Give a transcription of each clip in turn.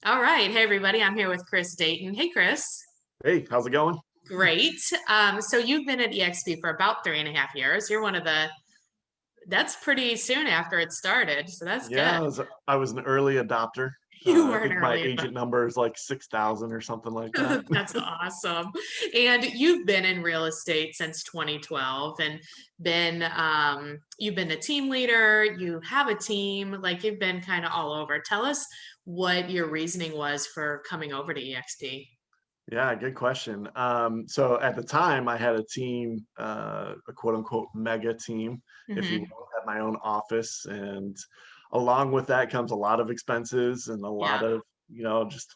All right. Hey, everybody. I'm here with Chris.deighton. Hey, Chris. Hey, how's it going? Great. So you've been at eXp for about 3.5 years. You're that's pretty soon after it started. So that's Yeah, good. I was an early adopter. You I were an think my early agent number is like 6,000 or something like that. adopter. That's awesome. And you've been in real estate since 2012 and you've been a team leader. You have a team, like you've been kind of all over. Tell us what your reasoning was for coming over to eXp. Yeah, good question. So at the time, I had a team, a quote unquote mega team, if you Hmm. will, at my own office. And along with that comes a lot of expenses and a lot Yeah. of, just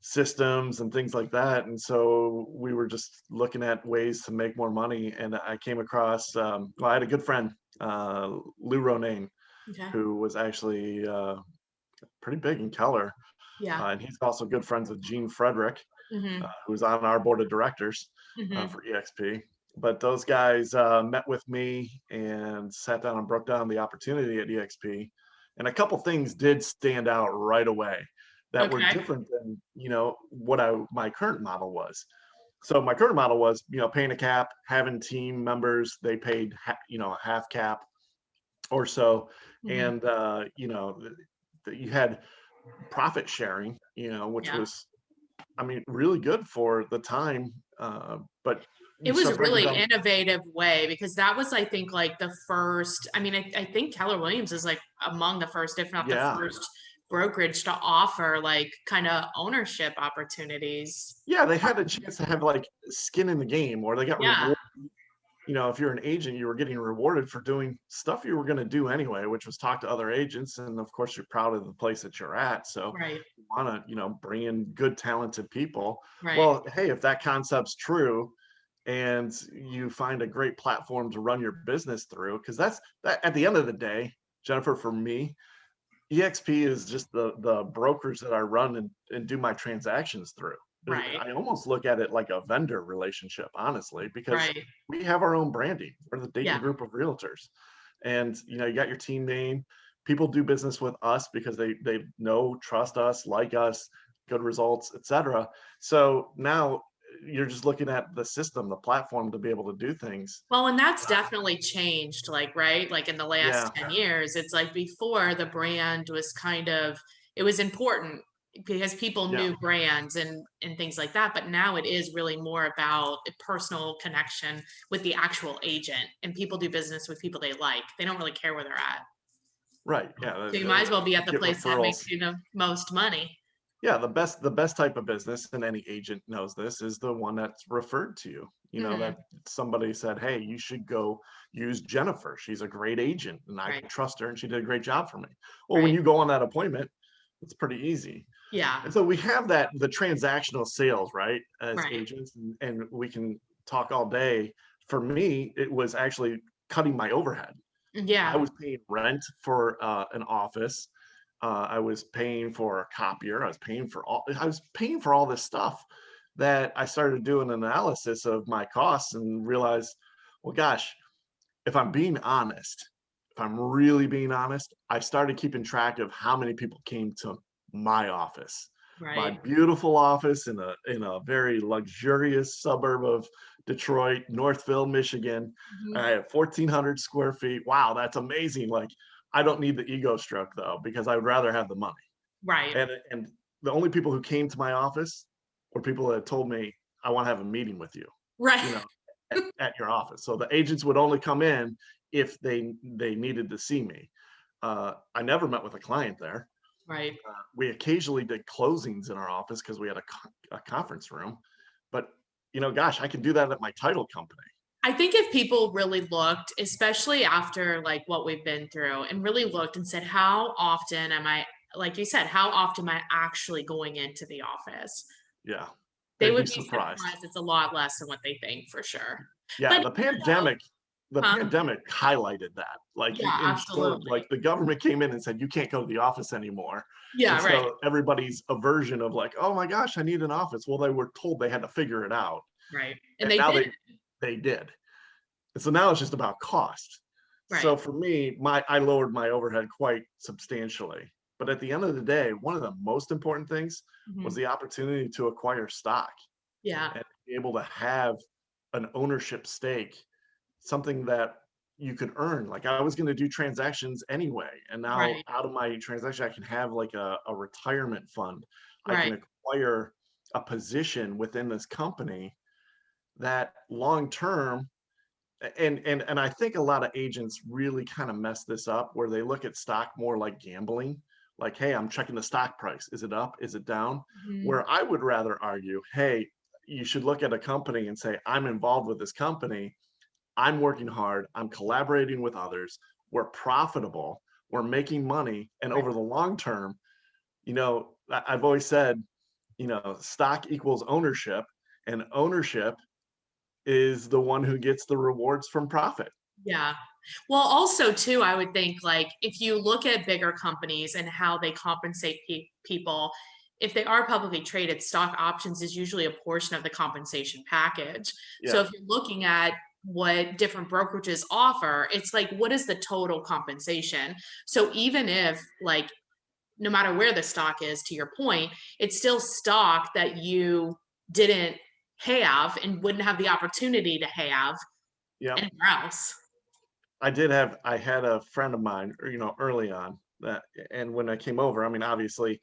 systems and things like that. And so we were just looking at ways to make more money. And I came across, well, I had a good friend, Lou Ronayne, Okay. who was actually pretty big in Keller. Yeah. And he's also good friends with Gene Frederick, Hmm. who's on our board of directors Hmm. for eXp. But those guys met with me and sat down and broke down the opportunity at eXp. And a couple things did stand out right away that were Okay. different than what my current model was. So my current model was paying a cap, having team members they paid half cap or so, Hmm. and you had profit sharing, which Yeah. was, I mean, really good for the time. But It you was start a breaking really down, innovative way because that was, I think, like the first. I mean, I think Keller Williams is like among the first, if not the yeah, first, brokerage to offer like kind of ownership opportunities. yeah, they had a chance to have like skin in the game, or they got Yeah. rewarded. If you're an agent, you were getting rewarded for doing stuff you were going to do anyway, which was talk to other agents. And of course, you're proud of the place that you're at. So Right. you want to, bring in good, talented people. Right. Well, hey, if that concept's true and you find a great platform to run your business through, because that's that at the end of the day, Jennifer, for me, EXP is just the brokers that I run and do my transactions through. Right. I almost look at it like a vendor relationship, honestly, because Right. we have our own branding. We're the Dayton Yeah. Group of Realtors, and you got your team name. People do business with us because they know, trust us, like us, good results, etc. So now you're just looking at the system, the platform to be able to do things. Well, and that's definitely changed, like, right? Like in the last Yeah, 10 years, it's like before the brand was kind of, it was important because people yeah. knew brands and things like that. But now it is really more about a personal connection with the actual agent, and people do business with people they like. They don't really care where they're at. Right. Yeah. So you might as well be at the Get place that makes referrals. you the most money. Yeah, the best type of business, and any agent knows this, is the one that's referred to you. Hmm. That somebody said, "Hey, you should go use Jennifer. She's a great agent, and I Right. trust her, and she did a great job for me." Well, when Right. you go on that appointment, it's pretty easy. Yeah. And so we have the transactional sales, right, as Right. agents, and we can talk all day. For me, it was actually cutting my overhead. I Yeah. was paying rent for an office. I was paying for a copier. I was paying for all this stuff that I started doing an analysis of my costs and realized, well, gosh, if I'm being honest, if I'm really being honest, I started keeping track of how many people came to my office, my Right. beautiful office in a very luxurious suburb of Detroit, Northville, Michigan. Mhm. I have 1,400 square feet. Wow, that's amazing. Like, I don't need the ego stroke though, because I would rather have the money. Right. And the only people who came to my office were people that told me, I want to have a meeting with you, Right. you know, at your office. So the agents would only come in if they needed to see me. I never met with a client there. Right. We occasionally did closings in our office because we had a conference room, but gosh, I can do that at my title company. I think if people really looked, especially after like what we've been through, and really looked and said, how often am I, like you said, how often am I actually going into the office? Yeah, They they'd be would be surprised. surprised. It's a lot less than what they think for sure. Yeah, But the you know, pandemic the huh? pandemic highlighted that. Like, Yeah, in short, absolutely. like, the government came in and said, "You can't go to the office anymore." And Yeah, right. so everybody's aversion of like, "Oh my gosh, I need an office." Well, they were told they had to figure it out, Right. And and they now did. they did. And so now it's just about cost. Right. So for me, my I lowered my overhead quite substantially. But at the end of the day, one of the most important things was Mhm. the opportunity to acquire stock Yeah. and be able to have an ownership stake, something that you could earn. Like I was going to do transactions anyway. And now Right. out of my transaction, I can have like a retirement fund. I Right. can acquire a position within this company that long term, and I think a lot of agents really kind of mess this up where they look at stock more like gambling. Like, hey, I'm checking the stock price. Is it up? Is it down? Mhm. Where I would rather argue, hey, you should look at a company and say, I'm involved with this company. I'm working hard. I'm collaborating with others. We're profitable. We're making money. And Right. over the long term, I've always said, stock equals ownership, and ownership is the one who gets the rewards from profit. Yeah. Well, also too, I would think like if you look at bigger companies and how they compensate people, if they are publicly traded, stock options is usually a portion of the compensation package. So Yeah. if you're looking at what different brokerages offer, it's like, what is the total compensation? So even if like, no matter where the stock is, to your point, it's still stock that you didn't have and wouldn't have the opportunity to have Yep. anywhere else. I had a friend of mine, early on that, and when I came over, I mean, obviously,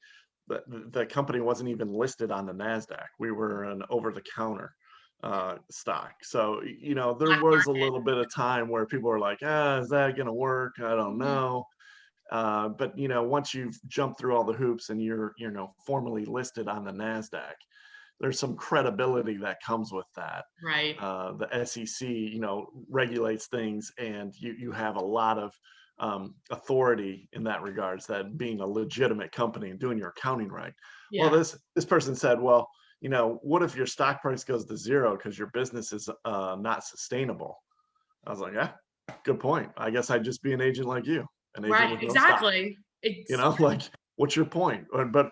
the company wasn't even listed on the NASDAQ. We were an over the counter stock. So, there Black was a market. little bit of time where people were like, is that going to work? I don't Mhm. know. But once you've jumped through all the hoops and you're, formally listed on the NASDAQ, there's some credibility that comes with that. Right. The SEC, regulates things, and you have a lot of authority in that regards. That being a legitimate company and doing your accounting right. Well, Yeah. this person said, well, what if your stock price goes to zero because your business is not sustainable? I was like, yeah, good point. I guess I'd just be an agent like you, an agent Right. with no stock. Exactly. It's Like, what's your point? But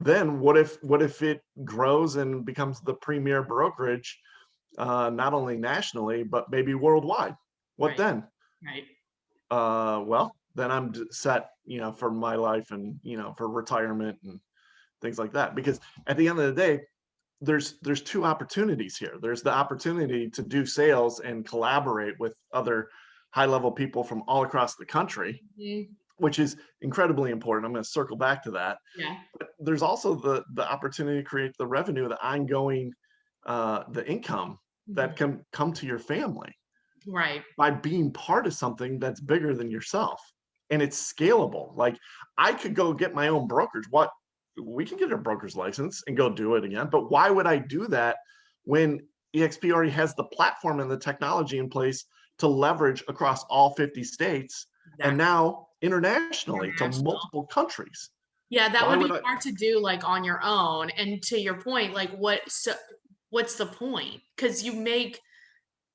then what if it grows and becomes the premier brokerage, not only nationally but maybe worldwide? What right. then? Right. Well, then I'm set, for my life and for retirement and things like that. Because at the end of the day, there's two opportunities here. There's the opportunity to do sales and collaborate with other high level people from all across the country, Mhm. which is incredibly important. I'm going to circle back to that. Yeah. There's also the opportunity to create the revenue, the ongoing, the income that Mhm. can come to your family Right. by being part of something that's bigger than yourself, and it's scalable. Like I could go get my own brokerage. What We can get a broker's license and go do it again, but why would I do that when EXP already has the platform and the technology in place to leverage across all 50 states and Exactly. now internationally to International. multiple countries? Yeah, that Why would would be I? hard to do like on your own. And to your point, like what's the point? Because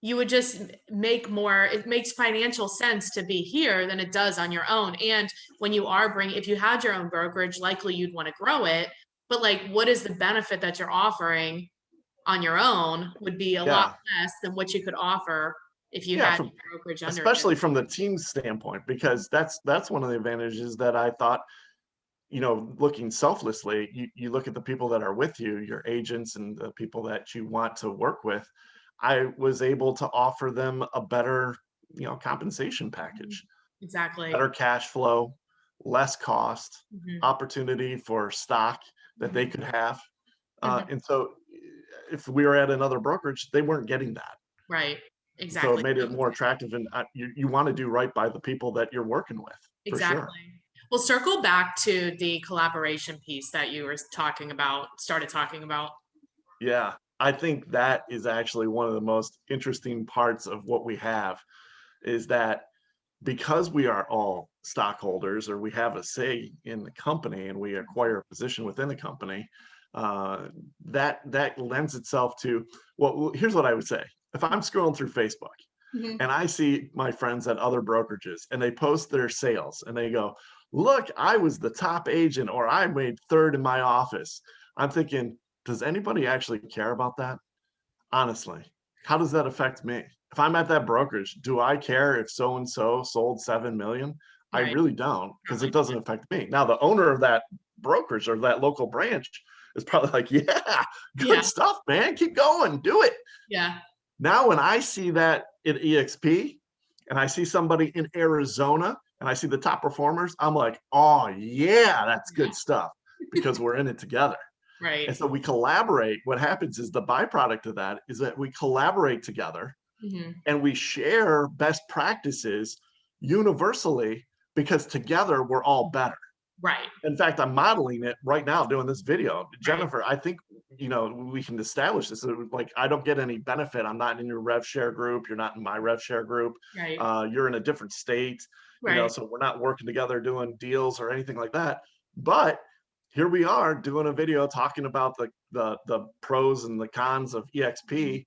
you would just make more, it makes financial sense to be here than it does on your own. And when you are bringing, if you had your own brokerage, likely you'd want to grow it. But like, what is the benefit that you're offering on your own would be a lot Yeah, less than what you could offer if you yeah, had from a brokerage under you. especially from the team standpoint, because that's one of the advantages that I thought, looking selflessly, you look at the people that are with you, your agents and the people that you want to work with. I was able to offer them a better, compensation Mhm. package, Exactly. better cash flow, less cost, Mhm. opportunity for stock that they Mhm. could have. Mhm. And so if we were at another brokerage, they weren't getting that. Right. So it Exactly. made it more attractive. And you want to do right by the people that you're working with, for sure. Exactly. We'll circle back to the collaboration piece that you were talking about, started talking about. Yeah, I think that is actually one of the most interesting parts of what we have is that because we are all stockholders or we have a say in the company and we acquire a position within the company, that lends itself to, well, here's what I would say. If I'm scrolling through Facebook Mhm. and I see my friends at other brokerages and they post their sales and they go, look, I was the top agent or I made third in my office. I'm thinking, does anybody actually care about that? Honestly, how does that affect me? If I'm at that brokerage, do I care if so and so sold 7 million? I Right. really don't, Not because my it doesn't affect me. Now, the owner of that brokerage or that local branch is probably like, yeah, Yeah. good stuff, man. Keep going, do it. Yeah. Now, when I see that at EXP and I see somebody in Arizona and I see the top performers, I'm like, oh, yeah, that's Yeah. good stuff, because we're in it together. Right. And so we collaborate. What happens is the byproduct of that is that we collaborate together Hmm. and we share best practices universally, because together we're all better. Right. In fact, I'm modeling it right now doing this video. Right. Jennifer, I think, we can establish this. Like, I don't get any benefit. I'm not in your rev share group. You're not in my rev share group. Right. You're in a different state, Right. so we're not working together doing deals or anything like that. But here we are doing a video talking about the pros and the cons of Mhm. EXP,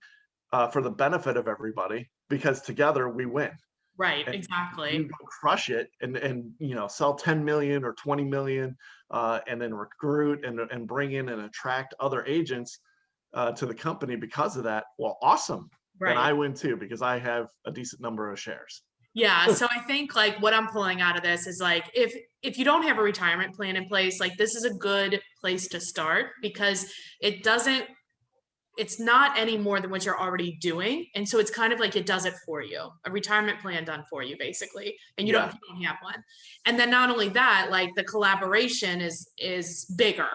for the benefit of everybody, because together we win. Right. And you Exactly. go crush it, and sell 10 million or 20 million, and then recruit and bring in and attract other agents, to the company because of that. Well, awesome. Then Right. I win too, because I have a decent number of shares. Yeah, so I think like what I'm pulling out of this is like if you don't have a retirement plan in place, like this is a good place to start because it doesn't it's not any more than what you're already doing. And so it's kind of like it does it for you. A retirement plan done for you basically. And Yeah. you don't have one. And then not only that, like the collaboration is bigger.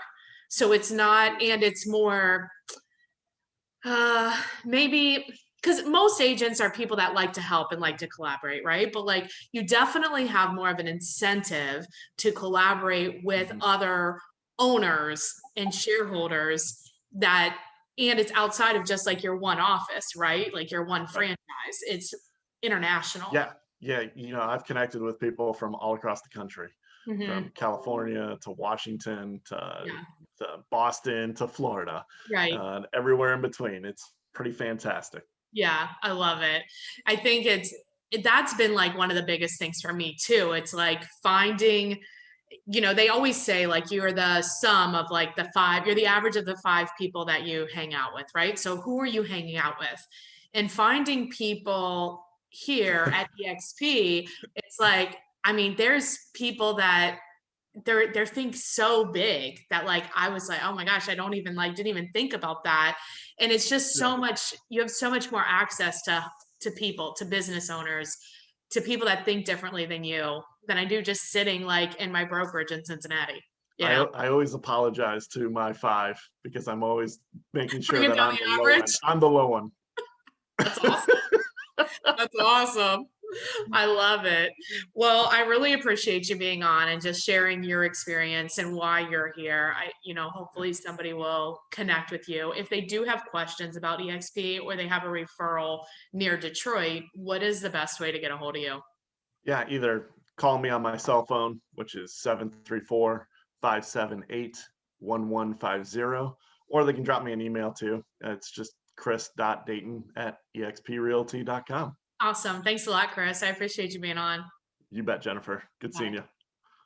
So it's not and it's more maybe because most agents are people that like to help and like to collaborate, right? But like you definitely have more of an incentive to collaborate with Mhm. other owners and shareholders that, and it's outside of just like your one office, right? Like your one Right. franchise, it's international. Yeah. Yeah. I've connected with people from all across the country, Hmm. from California to Washington Yeah, to Boston to Florida, right. and everywhere in between. It's pretty fantastic. Yeah, I love it. I think that's been like one of the biggest things for me too. It's like finding, they always say like you're the sum of like you're the average of the five people that you hang out with, right? So who are you hanging out with? And finding people here at EXP, it's like, I mean, there's people that they're think so big that like I was like, oh my gosh, I don't even like didn't even think about that. And it's just Yeah. so much, you have so much more access to people, to business owners, to people that think differently than you than I do just sitting like in my brokerage in Cincinnati. You I know, I always apologize to my five, because I'm always making sure bring it that down I'm the the low end. average. I'm the low one. That's awesome. That's awesome. I love it. Well, I really appreciate you being on and just sharing your experience and why you're here. Hopefully somebody will connect with you. If they do have questions about EXP or they have a referral near Detroit, what is the best way to get a hold of you? Yeah, either call me on my cell phone, which is 734-578-1150, or they can drop me an email too. It's just chris.deighton at exprealty.com. Awesome. Thanks a lot, Chris. I appreciate you being on. You bet, Jennifer. Good seeing Bye. you.